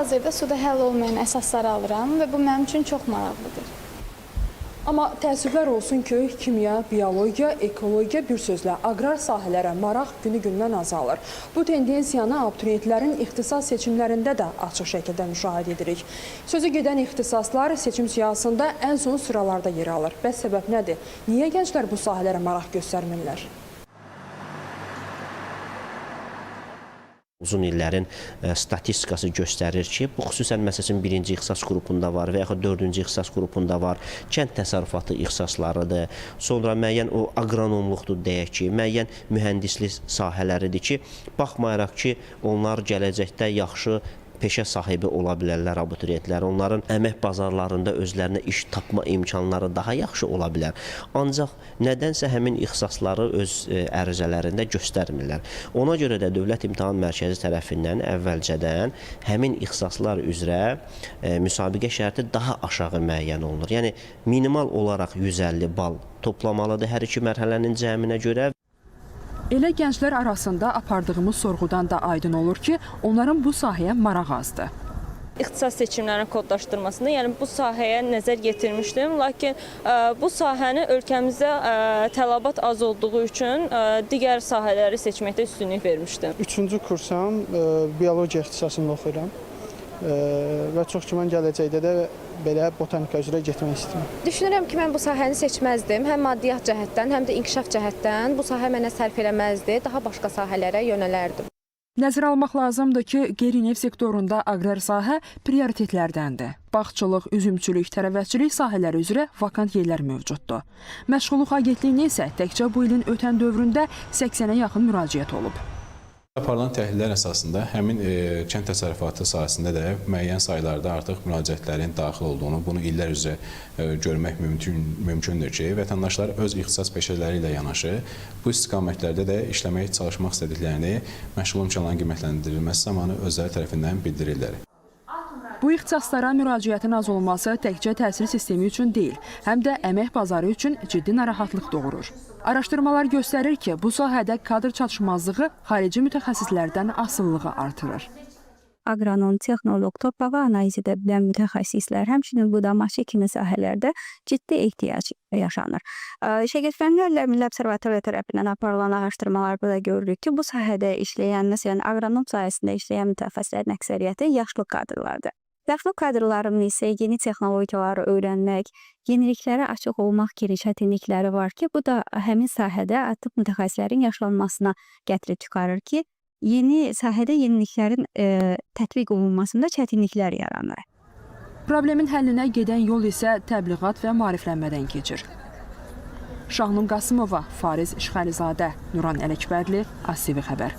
Hal-hazırda suda həll olmayan əsasları alıram və bu mənim üçün çox maraqlıdır. Amma təəssüflər olsun ki, kimya, biologiya, ekologiya bir sözlə aqrar sahələrə maraq günü-gündən azalır. Bu tendensiyanı abituriyentlərin ixtisas seçimlərində də açıq şəkildə müşahidə edirik. Sözü gedən ixtisaslar seçim siyahısında ən son sıralarda yer alır. Bəs səbəb nədir? Niyə gənclər bu sahələrə maraq göstərmirlər? Uzun illərin statistikası göstərir ki, bu xüsusən məsələn birinci ixtisas qrupunda var və yaxud dördüncü ixtisas qrupunda var. Kənd təsərrüfatı ixtisaslarıdır, sonra müəyyən o aqronomluqdur deyək ki, müəyyən mühəndislik sahələridir ki, baxmayaraq ki, onlar gələcəkdə yaxşı peşə sahibi ola bilərlər abituriyentlər. Onların əmək bazarlarında özlərinə iş tapma imkanları daha yaxşı ola bilər. Ancaq nədənsə həmin ixtisasları öz ərizələrində göstərmirlər. Ona görə də Dövlət İmtahan Mərkəzi tərəfindən əvvəlcədən həmin ixtisaslar üzrə müsabiqə şərti daha aşağı müəyyən olunur. Yəni minimal olaraq 150 bal toplamalıdır hər iki mərhələnin cəminə görə. Elə gənclər arasında apardığımız sorğudan da aydın olur ki, onların bu sahəyə maraq azdır. İxtisas seçimlərinin kodlaşdırmasında, yəni bu sahəyə nəzər yetirmişdim, lakin bu sahəni ölkəmizdə tələbat az olduğu üçün digər sahələri seçməkdə üstünlük vermişdim. 3-cü kursam, biologiya ixtisasında oxuyuram və çox güman gələcəkdə də belə botanika üzrə getmək istəyirəm. Düşünürəm ki, mən bu sahəni seçməzdim. Həm maddiyyat cəhətdən, həm də inkişaf cəhətdən bu sahə mənə sərf eləməzdi, daha başqa sahələrə yönələrdim. Nəzərə almaq lazımdır ki, qeyri-neft sektorunda aqrar sahə prioritetlərdəndir. Bağçılıq, üzümçülük, tərəvətçilik sahələri üzrə vakant yerlər mövcuddur. Məşğulluq agentliyinə isə təkcə bu ilin ötən dövründə 80-ə yaxın müraciət olub. Aparılan təhlillər əsasında həmin kənd təsərrüfatı sahəsində də müəyyən saylarda artıq müraciətlərin daxil olduğunu, bunu illər üzrə görmək mümkündür ki, vətəndaşlar öz ixtisas peşələri ilə yanaşı bu istiqamətlərdə də işləmək, çalışmaq istədiklərini məşğul imkanların qiymətləndirilməsi zamanı özləri tərəfindən bildirirlər. Bu ixtisaslara müraciətin az olması təkcə təhsil sistemi üçün deyil, həm də əmək bazarı üçün ciddi narahatlıq doğurur. Araşdırmalar göstərir ki, bu sahədə kadr çatışmazlığı xarici mütəxəssislərdən asılılığı artırır. Aqronom, texnoloq, torpağı analiz edə bilən mütəxəssislər, həmçinin budamaçı kimi sahələrdə ciddi ehtiyac yaşanır. Şəgirdfənlərlə Milli Observatoriya tərəfindən aparılan araşdırmalarda da görürük ki, bu sahədə işləyən, məsələn, aqronom sahəsində işləyən mütəxəssislərin əksəriyyəti yaşlı kadrlardır. Yaşlı kadrların isə yeni texnologiyaları öyrənmək, yeniliklərə açıq olmaq kimi çətinlikləri var ki, bu da həmin sahədə artıq mütəxəssislərin yaşlanmasına gətirib çıxarır ki, yeni sahədə yeniliklərin tətbiq olunmasında çətinliklər yaranır. Problemin həllinə gedən yol isə təbliğat və maariflənmədən keçir. Şahnun Qasımova, Fariz İşğəlizadə, Nuran Ələkbərli, ASTV Xəbər.